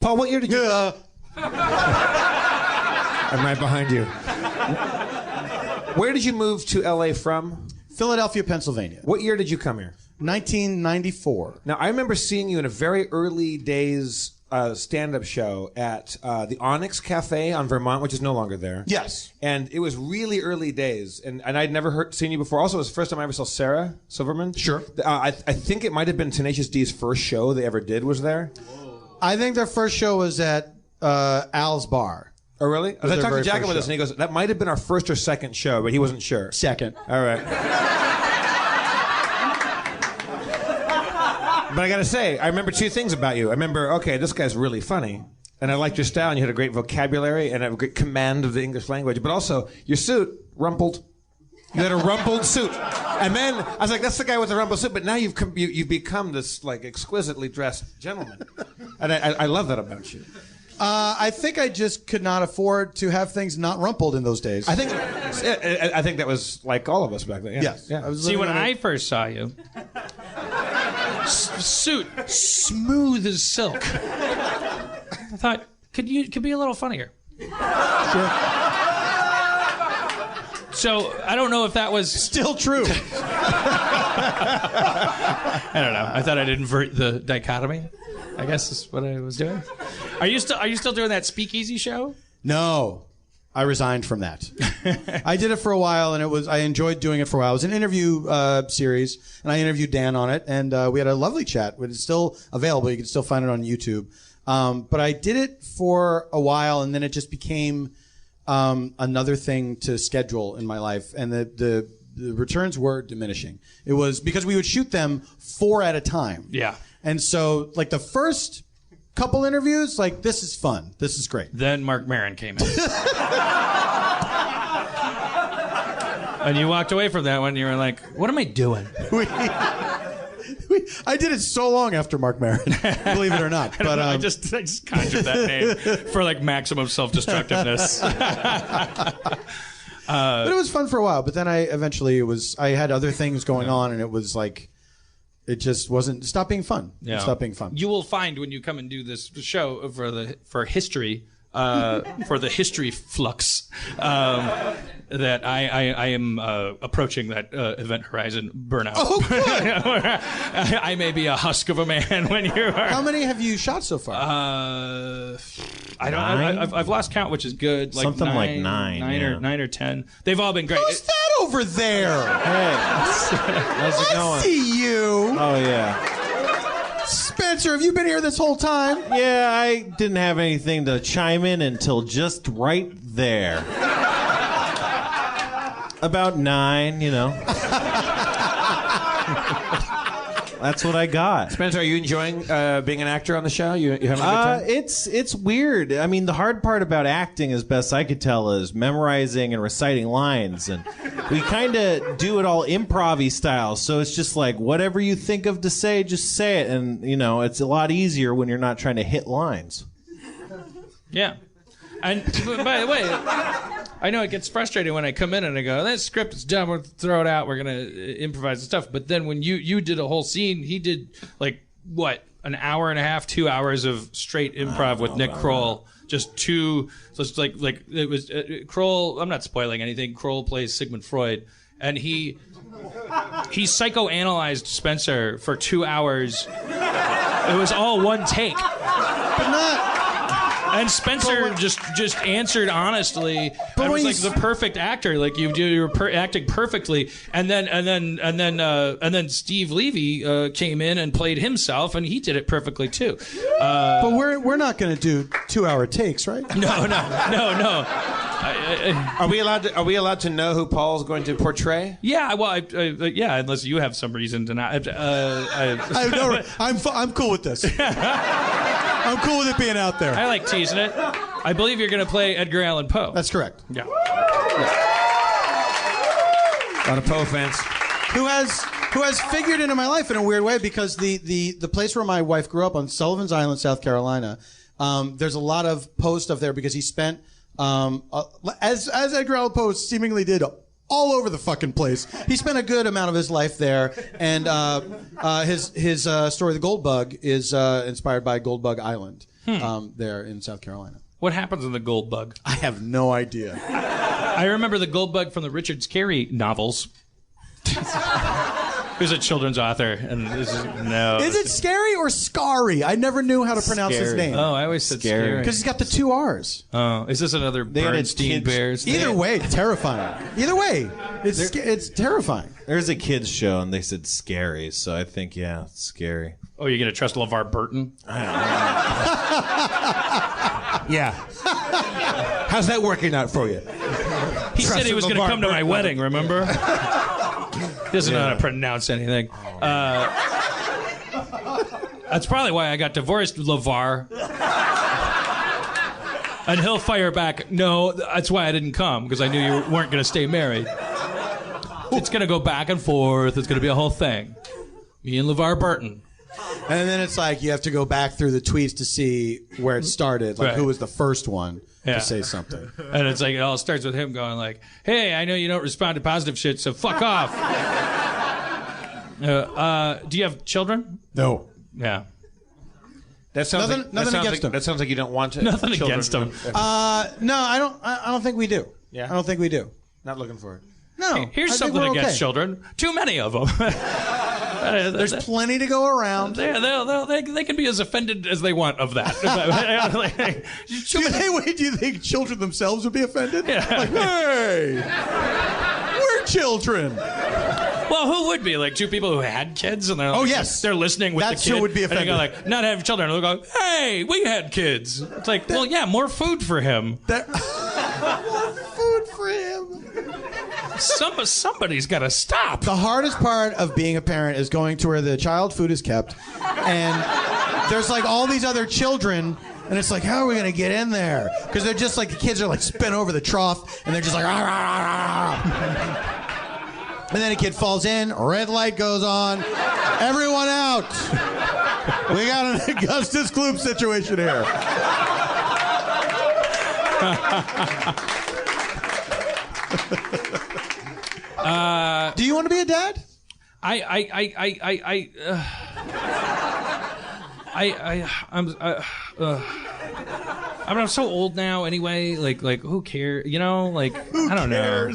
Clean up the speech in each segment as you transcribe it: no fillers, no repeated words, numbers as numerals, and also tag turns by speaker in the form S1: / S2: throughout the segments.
S1: Paul, what year did you... I'm right behind you. Where did you move to L.A. from?
S2: Philadelphia, Pennsylvania.
S1: What year did you come here?
S2: 1994.
S1: Now, I remember seeing you in a very early days stand-up show at the Onyx Cafe on Vermont, which is no longer there.
S2: Yes.
S1: And it was really early days, and I'd never seen you before. Also, it was the first time I ever saw Sarah Silverman.
S2: Sure.
S1: I think it might have been Tenacious D's first show they ever did was there.
S2: I think their first show was at Al's Bar.
S1: Oh, really? I talked to Jack about this, and he goes, that might have been our first or second show, but he wasn't sure.
S2: Second.
S1: All right. But I got to say, I remember two things about you. I remember, okay, this guy's really funny, and I liked your style, and you had a great vocabulary and a great command of the English language, but also your suit, rumpled. You had a rumpled suit. And then I was like, that's the guy with the rumpled suit, but now you've become this like exquisitely dressed gentleman. And I love that about you.
S2: I think I just could not afford to have things not rumpled in those days.
S1: I think that was like all of us back then. Yeah.
S2: Yes.
S1: Yeah.
S3: See, when I first saw you, suit smooth as silk. I thought, could be a little funnier.
S2: Sure.
S3: So I don't know if that was
S2: Still true.
S3: I don't know. I thought I'd invert the dichotomy. I guess is what I was doing. Are you still doing that speakeasy show?
S2: No. I resigned from that. I did it for a while, and I enjoyed doing it for a while. It was an interview series, and I interviewed Dan on it, and we had a lovely chat. It's still available. You can still find it on YouTube. But I did it for a while, and then it just became another thing to schedule in my life, and the returns were diminishing. It was because we would shoot them 4 at a time.
S3: Yeah.
S2: And so, like, the first couple interviews, like, this is fun. This is great.
S3: Then Mark Maron came in. And you walked away from that one, and you were like, what am I doing?
S2: I did it so long after Mark Maron, believe it or not. But
S3: I just conjured that name for, like, maximum self-destructiveness.
S2: But it was fun for a while. But then I had other things going on, and it was like, it just stopped being fun.
S3: Yeah.
S2: It stopped being fun.
S3: You will find when you come and do this show for history, for the history flux, that I am approaching that event horizon burnout.
S2: Oh, good.
S3: I may be a husk of a man when you are.
S2: How many have you shot so far?
S3: I don't. I've lost count, which is good. Like
S4: something like 9,
S3: nine or 10. They've all been great.
S2: Who's that over there?
S4: Hey, how's it going?
S2: I see you.
S4: Oh yeah.
S2: Spencer, have you been here this whole time?
S4: Yeah, I didn't have anything to chime in until just right there. About 9, you know. That's what I got.
S1: Spencer, are you enjoying being an actor on the show? You having a good time?
S4: It's weird. I mean, the hard part about acting, as best I could tell, is memorizing and reciting lines, and we kind of do it all improv-y style. So it's just like whatever you think of to say, just say it, and you know it's a lot easier when you're not trying to hit lines.
S3: Yeah. And by the way, I know it gets frustrating when I come in and I go, that script is done, we'll throw it out, we're going to improvise the stuff. But then when you did a whole scene, he did like, what, an hour and a half, 2 hours of straight improv with Nick Kroll. Just two, so it's like it was, Kroll, I'm not spoiling anything, Kroll plays Sigmund Freud. And he psychoanalyzed Spencer for 2 hours. It was all one take.
S2: But not...
S3: And Spencer just answered honestly. I was like the perfect actor. Like you were acting perfectly. And then Steve Levy came in and played himself, and he did it perfectly too.
S2: But we're not going to do 2-hour takes, right?
S3: No.
S1: Are we allowed to know who Paul's going to portray?
S3: Yeah. Well, yeah. Unless you have some reason to not.
S2: I'm cool with this. I'm cool with it being out there.
S3: I like teasing it. I believe you're going to play Edgar Allan Poe.
S2: That's correct.
S3: Yeah.
S1: A lot of Poe fans.
S2: Who has figured into my life in a weird way, because the place where my wife grew up on Sullivan's Island, South Carolina, there's a lot of Poe stuff there because he spent, as Edgar Allan Poe seemingly did, all over the fucking place. He spent a good amount of his life there, and his story, The Gold Bug, is inspired by Gold Bug Island. there in South Carolina.
S3: What happens in the gold bug?
S2: I have no idea.
S3: I remember the gold bug from the Richard Scarry novels. Who's a children's author, and this is no.
S2: Is it Scary or Scary? I never knew how to pronounce his
S4: Scary.
S2: name.
S3: Oh, I always said Scary.
S2: Because he's got the 2 R's.
S3: Oh, is this another
S4: had
S3: Bernstein
S4: kids-
S3: Bears?
S2: Either way, terrifying. Either way, it's terrifying.
S4: There's a kids show and they said scary, so I think it's scary.
S3: Oh, you're gonna trust LeVar Burton?
S1: Yeah. How's that working out for you?
S3: He said he was gonna
S1: LeVar
S3: come to my
S1: Burton.
S3: wedding. Remember? He doesn't know how to pronounce anything. That's probably why I got divorced, LeVar. And he'll fire back, no, that's why I didn't come, because I knew you weren't going to stay married. It's going to go back and forth. It's going to be a whole thing. Me and LeVar Burton.
S2: And then it's like you have to go back through the tweets to see where it started, like
S3: Right.
S2: who was the first one
S3: Yeah.
S2: to say something.
S3: And it's like, it all starts with him going like, hey, I know you don't respond to positive shit, so fuck off. Do you have children?
S2: No.
S3: Yeah.
S1: That sounds
S2: Nothing-
S1: like,
S2: nothing
S1: that sounds
S2: against
S1: like,
S2: him.
S1: That sounds like you don't want to.
S3: Nothing
S1: children.
S3: against him.
S2: No, I don't think we do.
S1: Yeah?
S2: I don't think we do.
S1: Not looking for it.
S2: No.
S3: Here's
S2: I think
S3: something
S2: we're
S3: against
S2: okay.
S3: children. Too many of them.
S2: There's plenty to go around.
S3: they can be as offended as they want of that.
S2: Do you think children themselves would be offended? Yeah. Like, hey, we're children.
S3: Well, who would be? Like 2 people who had kids and they're like,
S2: Oh, yes.
S3: they're listening with
S2: That's
S3: the kid.
S2: who would be
S3: And they go
S2: offended.
S3: like, not have children. And they'll go, hey, we had kids. It's like, well, yeah, more food for him.
S2: More food for him.
S3: Somebody's got to stop.
S2: The hardest part of being a parent is going to where the child food is kept, and there's like all these other children, and it's like, how are we gonna get in there? Because they're just like the kids are like spin over the trough, and they're just like, rah, rah, rah, rah. And then a kid falls in, red light goes on, everyone out. We got an Augustus Gloop situation here. Do you want to be a dad?
S3: I'm so old now anyway. Like who cares? You know, like I don't know.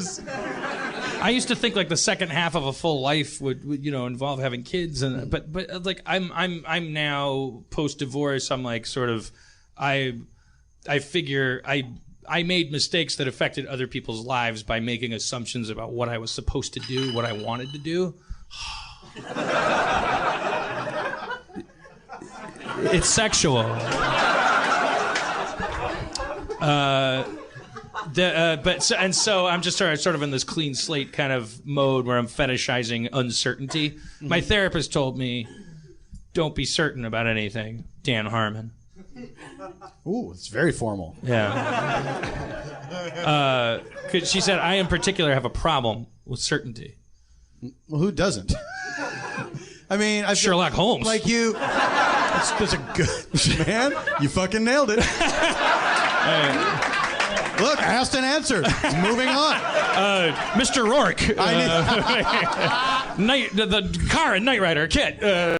S3: I used to think like the second half of a full life would involve having kids, and but like I'm now post divorce. I'm like sort of I figure I made mistakes that affected other people's lives by making assumptions about what I was supposed to do, what I wanted to do. It's sexual. So I'm just sort of in this clean slate kind of mode where I'm fetishizing uncertainty. Mm-hmm. My therapist told me, "Don't be certain about anything." Dan Harmon.
S2: Ooh, it's very formal.
S3: Yeah. 'Cause she said, I in particular have a problem with certainty.
S2: Well, who doesn't? I mean, I
S3: Sherlock Holmes.
S2: Like you. That's a good man. You fucking nailed it. Look, asked and answered. Moving on.
S3: Mr. Rourke. The car in Knight Rider. Kit.